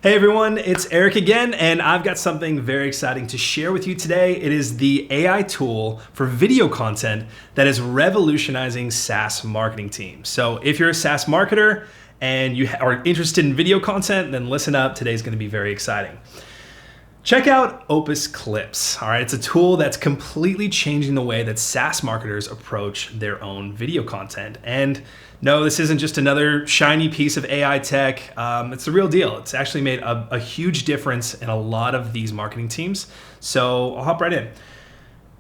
Hey everyone, it's Eric again, and I've got something very exciting to share with you today. It is the AI tool for video content that is revolutionizing SaaS marketing teams. So if you're a SaaS marketer and you are interested in video content, then listen up. Today's going to be very exciting. Check out 𝗘𝗿𝗶𝗰. All right, it's a tool that's completely changing the way that SaaS marketers approach their own video content. And no, this isn't just another shiny piece of AI tech. It's the real deal. It's actually made a huge difference in a lot of these marketing teams. So I'll hop right in.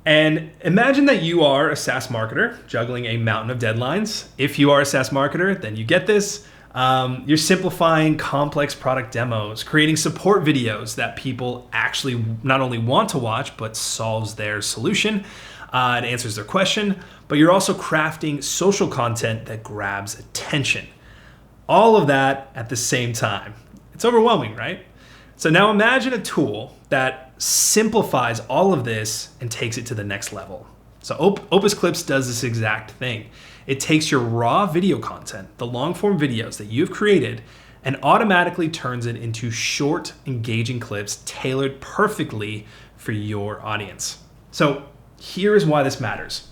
And imagine that you are a SaaS marketer juggling a mountain of deadlines. If you are a SaaS marketer, then you get this. You're simplifying complex product demos, creating support videos that people actually not only want to watch, but solves their solution. It answers their question, but you're also crafting social content that grabs attention. All of that at the same time. It's overwhelming, right? So now imagine a tool that simplifies all of this and takes it to the next level. So 𝗘𝗿𝗶𝗰 does this exact thing. It takes your raw video content, the long form videos that you've created, and automatically turns it into short, engaging clips tailored perfectly for your audience. So here is why this matters.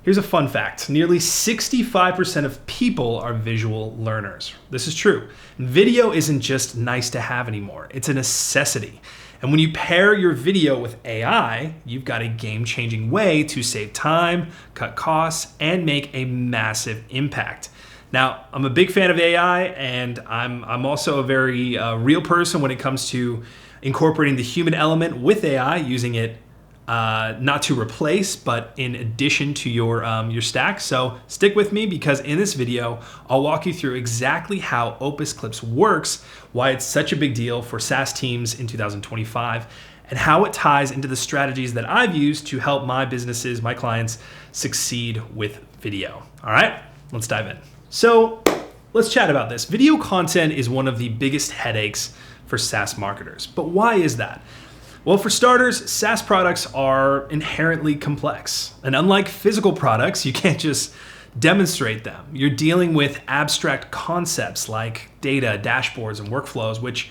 Here's a fun fact. Nearly 65% of people are visual learners. This is true. Video isn't just nice to have anymore. It's a necessity. And when you pair your video with AI, you've got a game-changing way to save time, cut costs, and make a massive impact. Now, I'm a big fan of AI, and I'm also a very real person when it comes to incorporating the human element with AI, using it not to replace, but in addition to your stack. So stick with me, because in this video, I'll walk you through exactly how 𝗘𝗿𝗶𝗰 works, why it's such a big deal for SaaS teams in 2025, and how it ties into the strategies that I've used to help my businesses, my clients, succeed with video. All right, let's dive in. So let's chat about this. Video content is one of the biggest headaches for SaaS marketers. But why is that? Well, for starters, SaaS products are inherently complex. And unlike physical products, you can't just demonstrate them. You're dealing with abstract concepts like data, dashboards, and workflows, which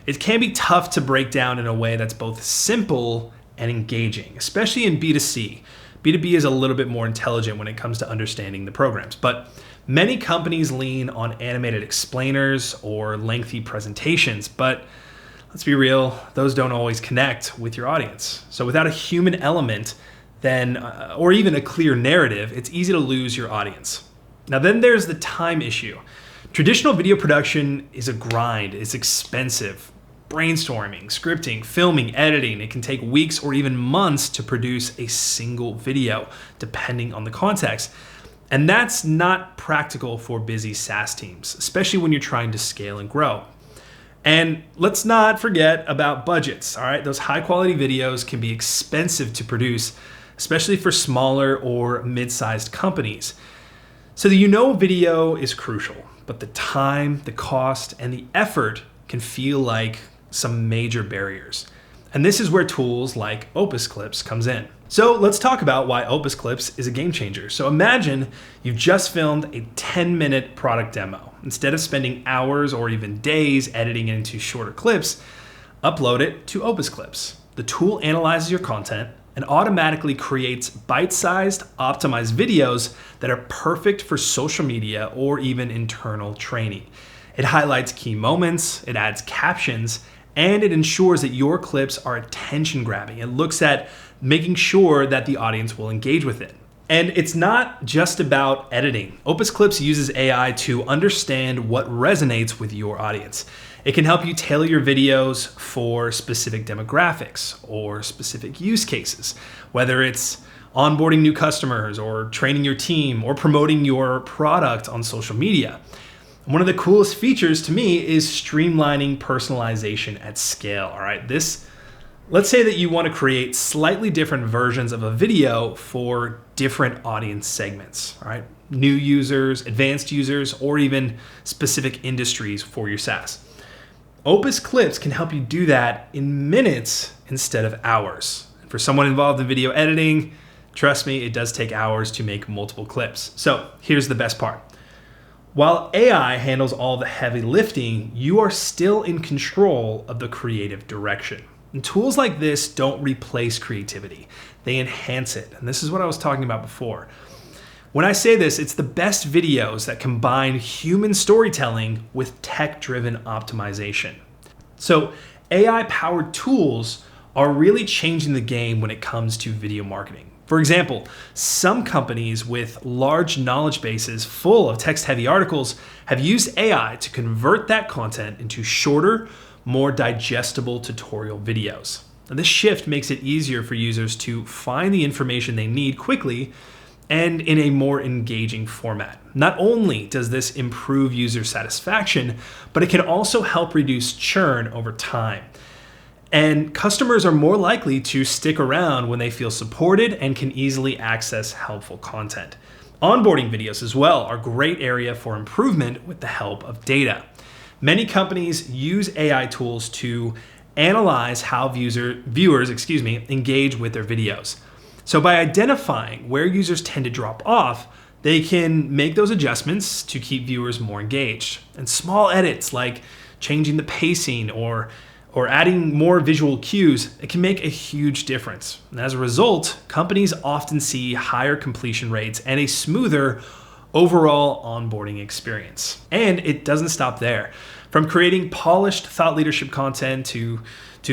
it can be tough to break down in a way that's both simple and engaging, especially in B2C. B2B is a little bit more intelligent when it comes to understanding the programs. But many companies lean on animated explainers or lengthy presentations, but let's be real, those don't always connect with your audience. So without a human element, then, or even a clear narrative, it's easy to lose your audience. Now then there's the time issue. Traditional video production is a grind, it's expensive. Brainstorming, scripting, filming, editing, it can take weeks or even months to produce a single video, depending on the context. And that's not practical for busy SaaS teams, especially when you're trying to scale and grow. And let's not forget about budgets, all right? Those high quality videos can be expensive to produce, especially for smaller or mid-sized companies. So video is crucial, but the time, the cost, and the effort can feel like some major barriers. And this is where tools like 𝗘𝗿𝗶𝗰 comes in. So let's talk about why 𝗘𝗶𝗰 is a game changer. So imagine you've just filmed a 10-minute product demo. Instead of spending hours or even days editing it into shorter clips, upload it to 𝗘𝗿𝗶𝗰. The tool analyzes your content and automatically creates bite-sized, optimized videos that are perfect for social media or even internal training. It highlights key moments, it adds captions, and it ensures that your clips are attention-grabbing. It looks at making sure that the audience will engage with it. And it's not just about editing. 𝗘𝗿𝗶𝗰 uses AI to understand what resonates with your audience. It can help you tailor your videos for specific demographics or specific use cases, whether it's onboarding new customers or training your team or promoting your product on social media. One of the coolest features to me is streamlining personalization at scale. All right, let's say that you want to create slightly different versions of a video for different audience segments, all right? New users, advanced users, or even specific industries for your SaaS. 𝗘𝗿𝗶𝗰 can help you do that in minutes instead of hours. And for someone involved in video editing, trust me, it does take hours to make multiple clips. So here's the best part. While AI handles all the heavy lifting, you are still in control of the creative direction. And tools like this don't replace creativity, they enhance it. And this is what I was talking about before. When I say this, it's the best videos that combine human storytelling with tech-driven optimization. So AI-powered tools are really changing the game when it comes to video marketing. For example, some companies with large knowledge bases full of text-heavy articles have used AI to convert that content into shorter, more digestible tutorial videos. Now, this shift makes it easier for users to find the information they need quickly and in a more engaging format. Not only does this improve user satisfaction, but it can also help reduce churn over time. And customers are more likely to stick around when they feel supported and can easily access helpful content. Onboarding videos as well are a great area for improvement with the help of data. Many companies use AI tools to analyze how viewers engage with their videos. So by identifying where users tend to drop off, they can make those adjustments to keep viewers more engaged. And small edits like changing the pacing or adding more visual cues, it can make a huge difference. And as a result, companies often see higher completion rates and a smoother overall onboarding experience. And it doesn't stop there. From creating polished thought leadership content to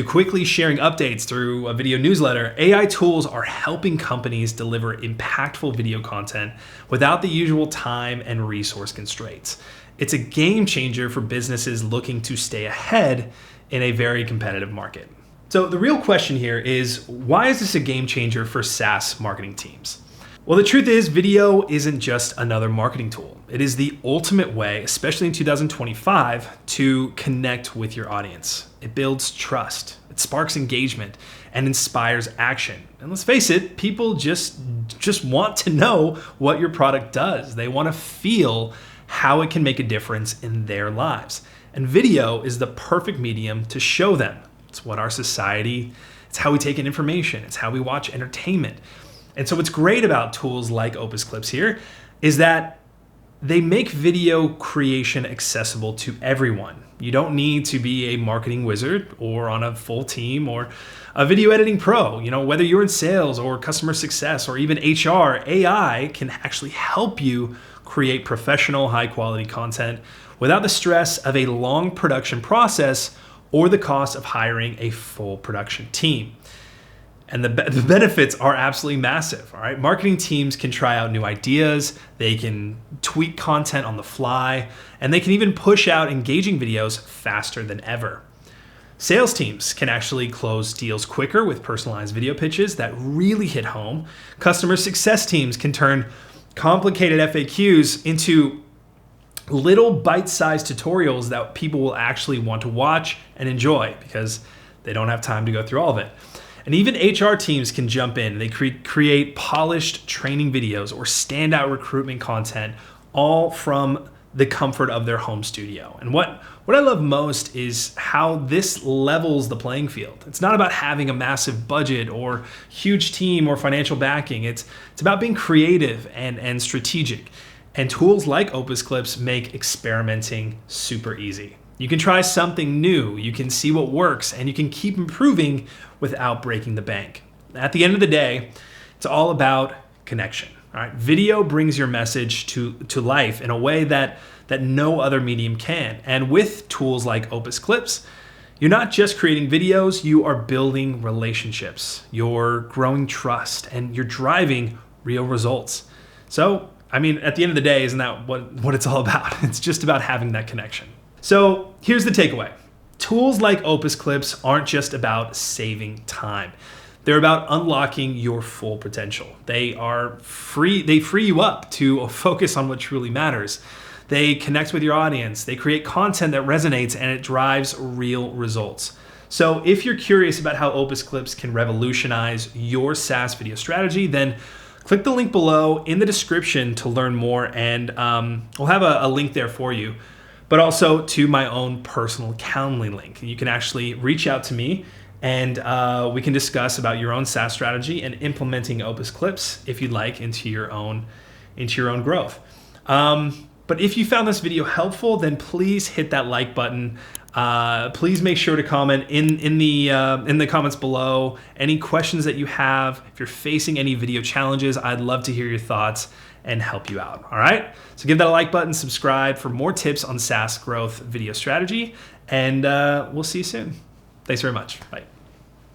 quickly sharing updates through a video newsletter, AI tools are helping companies deliver impactful video content without the usual time and resource constraints. It's a game changer for businesses looking to stay ahead in a very competitive market. So the real question here is, why is this a game changer for SaaS marketing teams? Well, the truth is, video isn't just another marketing tool. It is the ultimate way, especially in 2025, to connect with your audience. It builds trust, it sparks engagement, and inspires action. And let's face it, people just want to know what your product does. They want to feel how it can make a difference in their lives. And video is the perfect medium to show them. It's what our society, it's how we take in information, it's how we watch entertainment. And so what's great about tools like Opus Clips here is that they make video creation accessible to everyone. You don't need to be a marketing wizard or on a full team or a video editing pro. Whether you're in sales or customer success or even HR, AI can actually help you create professional, high-quality content without the stress of a long production process or the cost of hiring a full production team. And the benefits are absolutely massive, all right? Marketing teams can try out new ideas, they can tweak content on the fly, and they can even push out engaging videos faster than ever. Sales teams can actually close deals quicker with personalized video pitches that really hit home. Customer success teams can turn complicated FAQs into little bite-sized tutorials that people will actually want to watch and enjoy because they don't have time to go through all of it. And even HR teams can jump in. They create polished training videos or standout recruitment content, all from the comfort of their home studio. And what I love most is how this levels the playing field. It's not about having a massive budget or huge team or financial backing. It's about being creative and strategic. And tools like Opus Clips make experimenting super easy. You can try something new, you can see what works, and you can keep improving without breaking the bank. At the end of the day, it's all about connection. All right? Video brings your message to life in a way that no other medium can. And with tools like Opus Clips, you're not just creating videos, you are building relationships, you're growing trust, and you're driving real results. So, at the end of the day, isn't that what it's all about? It's just about having that connection. So here's the takeaway. Tools like Opus Clips aren't just about saving time. They're about unlocking your full potential. They free you up to focus on what truly matters. They connect with your audience. They create content that resonates and it drives real results. So if you're curious about how Opus Clips can revolutionize your SaaS video strategy, then click the link below in the description to learn more, and we'll have a link there for you, but also to my own personal Calendly link. You can actually reach out to me and we can discuss about your own SaaS strategy and implementing Opus Clips if you'd like into your own growth. But But if you found this video helpful, then please hit that like button. Please make sure to comment in the comments below any questions that you have. If you're facing any video challenges, I'd love to hear your thoughts and help you out. All right, so give that a like button, subscribe for more tips on SaaS growth video strategy, and we'll see you soon. Thanks very much. Bye.